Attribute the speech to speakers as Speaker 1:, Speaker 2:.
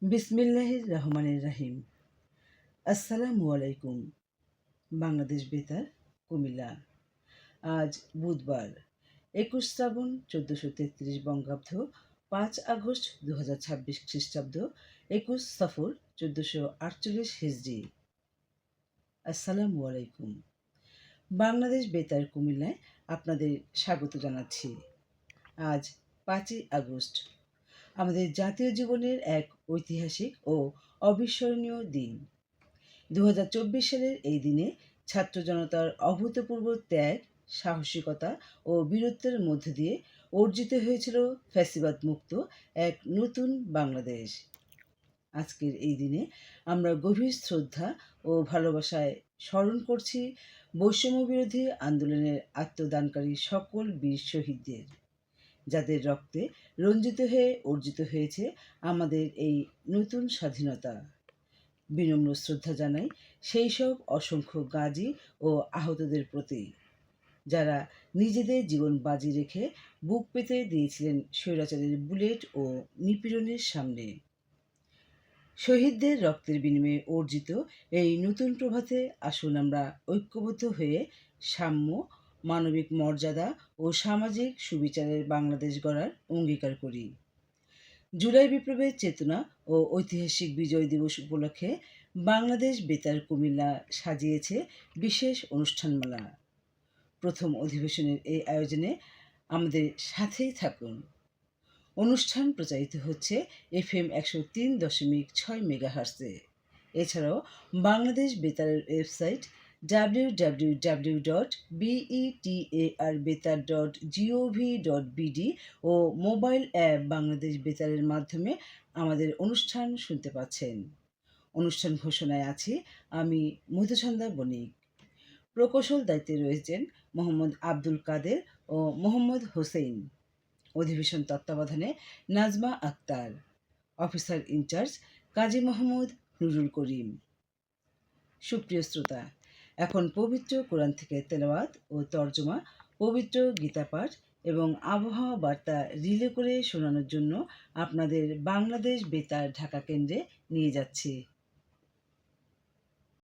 Speaker 1: বিসমিল্লাহির রহমানির রহিম। আসসালামু আলাইকুম। বাংলাদেশ বেতার, কুমিল্লা। আজ বুধবার 21 শ্রাবণ 1433 বঙ্গাব্দ, 5 আগস্ট 2026 খ্রিস্টাব্দ, 21 সফর 1448 হিজরি। আসসালামু আলাইকুম। বাংলাদেশ বেতার কুমিল্লায় আপনাদের স্বাগত জানাচ্ছি। আজ 5ই আগস্ট আমাদের জাতীয় জীবনের এক ঐতিহাসিক ও অবিস্মরণীয় দিন। 2024 সালের এই দিনে ছাত্র জনতার অভূতপূর্ব ত্যাগ, সাহসিকতা ও বীরত্বের মধ্য দিয়ে অর্জিত হয়েছিল ফ্যাসিবাদ মুক্ত এক নতুন বাংলাদেশ। আজকের এই দিনে আমরা গভীর শ্রদ্ধা ও ভালোবাসায় স্মরণ করছি বৈষম্য বিরোধী আন্দোলনের আত্মদানকারী সকল বীর শহীদদের, যাদের রক্তে রঞ্জিত হয়ে অর্জিত হয়েছে আমাদের এই নতুন স্বাধীনতা। বিনম্র শ্রদ্ধা জানাই সেই সব অসংখ্য গাজী ও আহতদের প্রতি, যারা নিজেদের জীবন বাজি রেখে বুক পেতে দিয়েছিলেন স্বৈরাচারের বুলেট ও নিপীড়নের সামনে। শহীদদের রক্তের বিনিময়ে অর্জিত এই নতুন প্রভাতে আসুন আমরা ঐক্যবদ্ধ হয়ে সাম্য, মানবিক মর্যাদা ও সামাজিক সুবিচারের বাংলাদেশ গড়ার অঙ্গীকার করি। জুলাই বিপ্লবের চেতনা ও ঐতিহাসিক বিজয় দিবস উপলক্ষে বাংলাদেশ বেতার কুমিল্লা সাজিয়েছে বিশেষ অনুষ্ঠানমালা। প্রথম অধিবেশনের এই আয়োজনে আমাদের সাথেই থাকুন। অনুষ্ঠান প্রচারিত হচ্ছে FM 103.6 মেগাহার্টজে। এছাড়াও বাংলাদেশ বেতারের ওয়েবসাইট www.betarbetar.gov.bd ও মোবাইল অ্যাপ বাংলাদেশ বেতারের মাধ্যমে আমাদের অনুষ্ঠান শুনতে পাচ্ছেন। অনুষ্ঠান ঘোষণায় আছি আমি মধুছন্দা বণিক। প্রকৌশল দায়িত্বে রয়েছেন মোহাম্মদ আব্দুল কাদের ও মোহাম্মদ হোসেন। অধিবেশন তত্ত্বাবধানে নাজমা আক্তার। অফিসার ইনচার্জ কাজী মোহাম্মদ নুরুল করিম। সুপ্রিয় শ্রোতা, এখন পবিত্র কোরআন থেকে তেলাওয়াত ও তর্জমা, পবিত্র গীতাপাঠ এবং আবহাওয়া বার্তা রিলে করে শোনানোর জন্য আপনাদের বাংলাদেশ বেতার ঢাকা কেন্দ্রে নিয়ে যাচ্ছি।